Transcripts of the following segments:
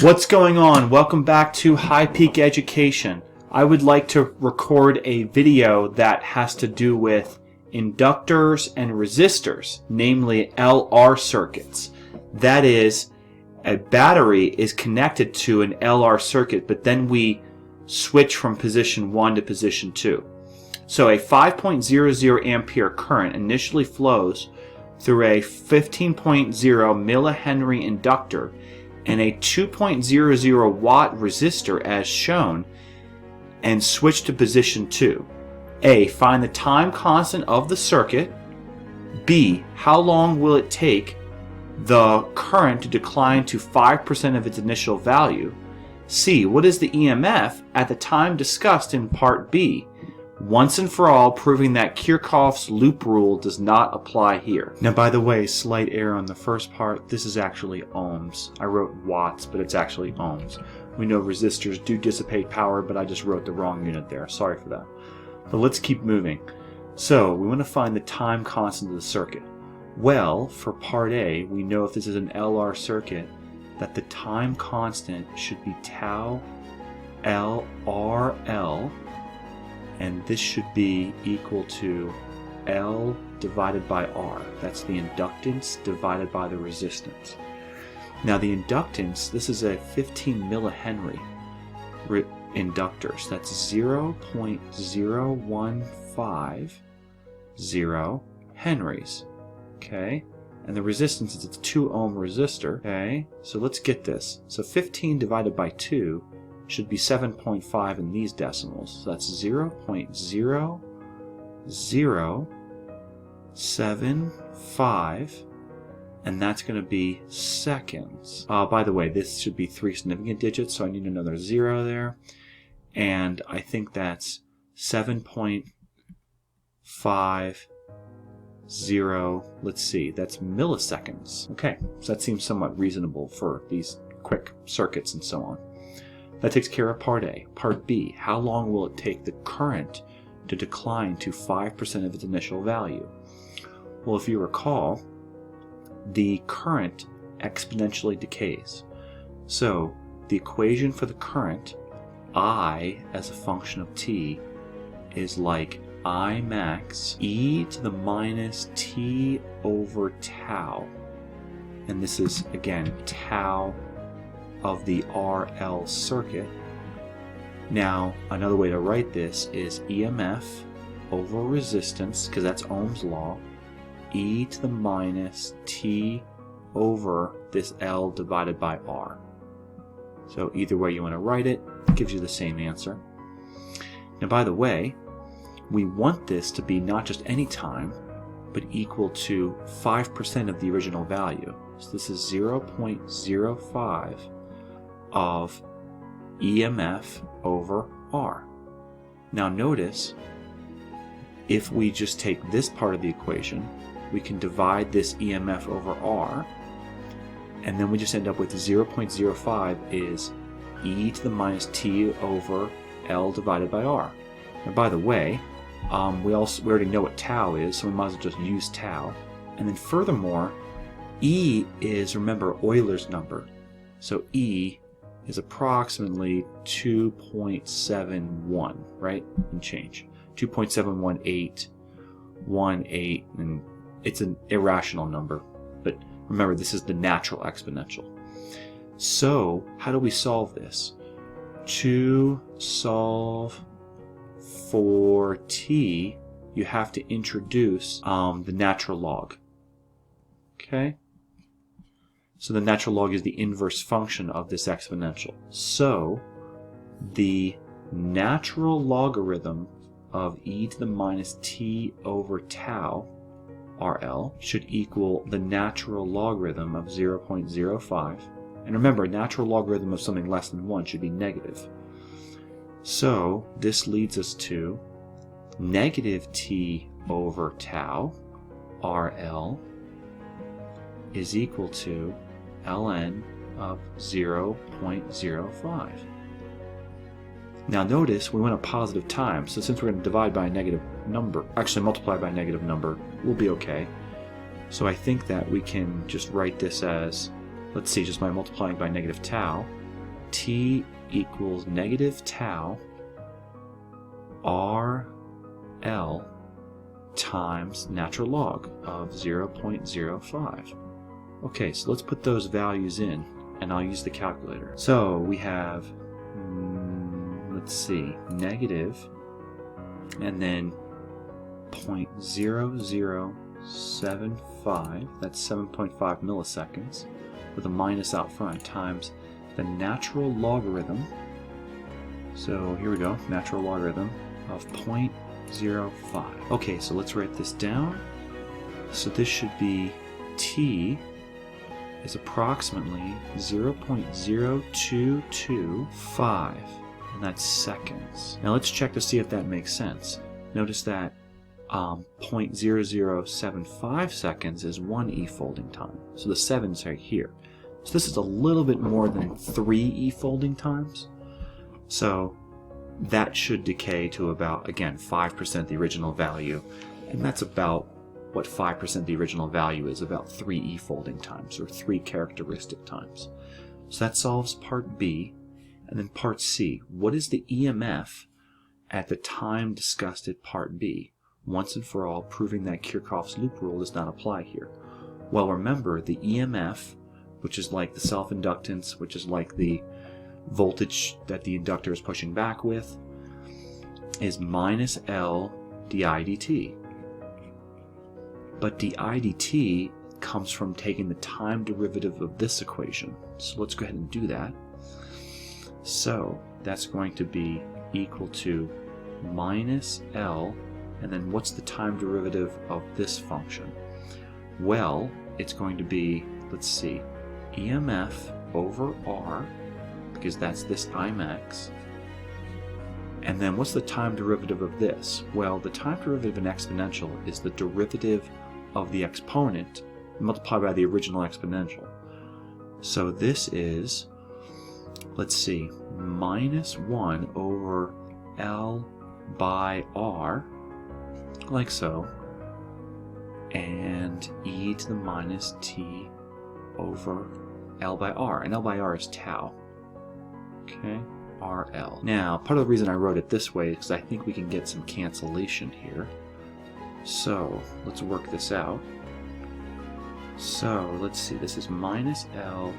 What's going on? Welcome back to High Peak Education. I would like to record a video that has to do with inductors and resistors, namely LR circuits. That is, a battery is connected to an LR circuit, but then we switch from position 1 to position 2. So a 5.00 ampere current initially flows through a 15.0 millihenry inductor and a 2.00 watt resistor as shown, and switch to position 2. A. Find the time constant of the circuit. B. How long will it take the current to decline to 5% of its initial value? C. What is the EMF at the time discussed in part B? Once and for all, proving that Kirchhoff's loop rule does not apply here. Now, by the way, slight error on the first part. This is actually ohms. I wrote watts, but it's actually ohms. We know resistors do dissipate power, but I just wrote the wrong unit there. Sorry for that. But let's keep moving. So, we want to find the time constant of the circuit. Well, for part A, we know if this is an LR circuit, that the time constant should be tau LRL, and this should be equal to L divided by R. That's the inductance divided by the resistance. Now the inductance, this is a 15 millihenry inductor, so that's 0.0150 henries. Okay, and the resistance is a 2 ohm resistor. Okay, so let's get this. So 15 divided by 2 should be 7.5 in these decimals. So that's 0.0075, and that's going to be seconds. By the way, this should be 3 significant digits, so I need another 0 there. And I think that's 7.50, let's see, that's milliseconds. Okay, so that seems somewhat reasonable for these quick circuits and so on. That takes care of part A. Part B, how long will it take the current to decline to 5% of its initial value? Well, if you recall, the current exponentially decays. So the equation for the current, I as a function of t, is like I max e to the minus t over tau. And this is, again, tau of the RL circuit. Now, another way to write this is EMF over resistance, because that's Ohm's law, e to the minus t over this L divided by R. So either way you want to write it, it gives you the same answer. Now, by the way, we want this to be not just any time, but equal to 5% of the original value. So this is 0.05 of EMF over R. Now notice, if we just take this part of the equation, we can divide this EMF over R, and then we just end up with 0.05 is e to the minus t over L divided by R. And by the way, we already know what tau is, so we might as well just use tau. And then furthermore, E is, remember, Euler's number. So E is approximately 2.71, right? And change. 2.71818, and it's an irrational number. But remember, this is the natural exponential. So, how do we solve this? To solve for t, you have to introduce the natural log. Okay? So the natural log is the inverse function of this exponential. So the natural logarithm of e to the minus t over tau, RL, should equal the natural logarithm of 0.05. And remember, a natural logarithm of something less than 1 should be negative. So this leads us to negative t over tau, RL, is equal to ln of 0.05. Now notice we want a positive time, so since we're going to divide by a negative number, actually multiply by a negative number, we'll be okay. So I think that we can just write this as, let's see, just by multiplying by negative tau, t equals negative tau RL times natural log of 0.05. Okay, so let's put those values in, and I'll use the calculator. So we have, let's see, negative, and then 0.0075, that's 7.5 milliseconds, with a minus out front, times the natural logarithm. So here we go, natural logarithm of 0.05. Okay, so let's write this down. So this should be t is approximately 0.0225, and that's seconds. Now let's check to see if that makes sense. Notice that 0.0075 seconds is 1 e-folding time. So the 7's right here. So this is a little bit more than 3 e-folding times. So that should decay to about, again, 5% the original value. And that's about what 5% the original value is, about 3 e-folding times, or 3 characteristic times. So that solves part B. And then part C, what is the EMF at the time discussed at part B? Once and for all, proving that Kirchhoff's loop rule does not apply here. Well, remember, the EMF, which is like the self-inductance, which is like the voltage that the inductor is pushing back with, is minus L di dt. But di dt comes from taking the time derivative of this equation. So let's go ahead and do that. So that's going to be equal to minus L, and then what's the time derivative of this function? Well, it's going to be, let's see, EMF over R, because that's this Imax. And then what's the time derivative of this? Well, the time derivative of an exponential is the derivative of the exponent multiplied by the original exponential. So this is, let's see, minus 1 over L by R, like so, and e to the minus t over L by R. And L by R is tau. Okay, RL. Now, part of the reason I wrote it this way is because I think we can get some cancellation here. So, let's work this out. So, let's see, this is minus L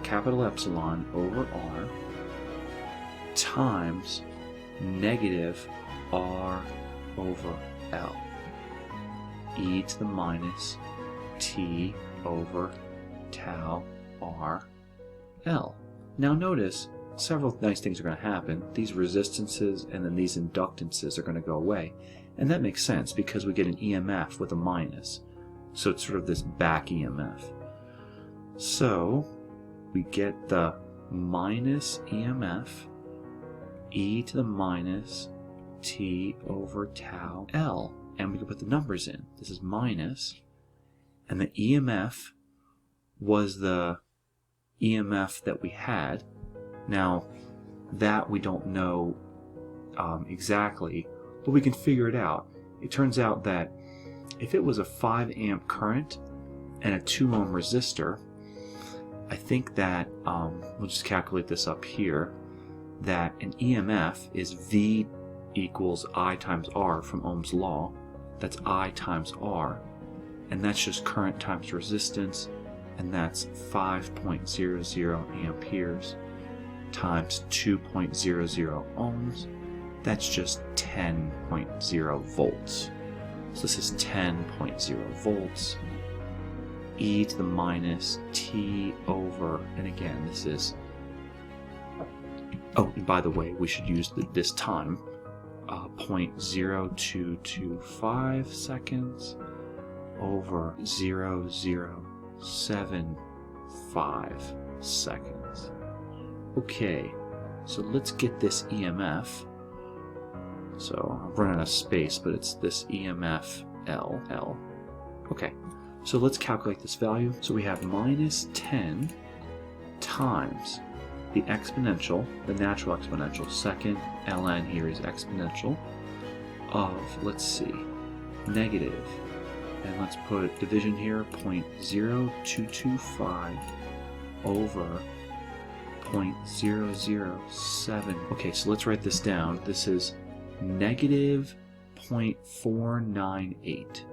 capital epsilon over R times negative R over L, e to the minus t over tau R L. Now notice, several nice things are going to happen. These resistances and then these inductances are going to go away. And that makes sense because we get an EMF with a minus. So it's sort of this back EMF. So we get the minus EMF e to the minus t over tau L. And we can put the numbers in. This is minus. And the EMF was the EMF that we had. Now, that we don't know exactly, but we can figure it out. It turns out that if it was a 5 amp current and a 2 ohm resistor, I think that, we'll just calculate this up here, that an EMF is V equals I times R from Ohm's law. That's I times R, and that's just current times resistance, and that's 5.00 amperes times 2.00 ohms. That's just 10.0 volts. So this is 10.0 volts e to the minus t over, and again this is, oh, and by the way, we should use this time, 0.0225 seconds over 0.075 seconds. Okay, so let's get this EMF. So I'm running out of space, but it's this EMF L. Okay, so let's calculate this value. So we have minus 10 times the exponential, the natural exponential, second ln here is exponential, of, let's see, negative, and let's put division here, 0.0225 over 0.007. Okay, so let's write this down. This is negative 0.498.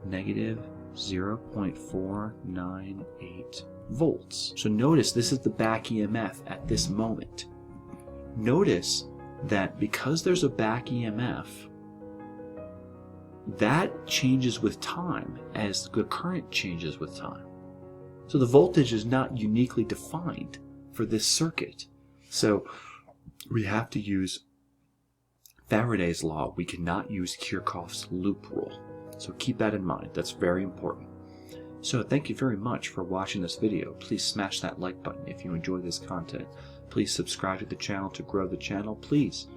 Negative 0.498 volts. So notice this is the back EMF at this moment. Notice that because there's a back EMF, that changes with time as the current changes with time. So the voltage is not uniquely defined for this circuit. So we have to use Faraday's law. We cannot use Kirchhoff's loop rule. So keep that in mind. That's very important. So thank you very much for watching this video. Please smash that like button if you enjoy this content. Please subscribe to the channel to grow the channel. Please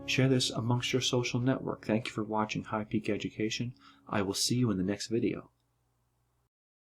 share this amongst your social network. Thank you for watching High Peak Education. I will see you in the next video.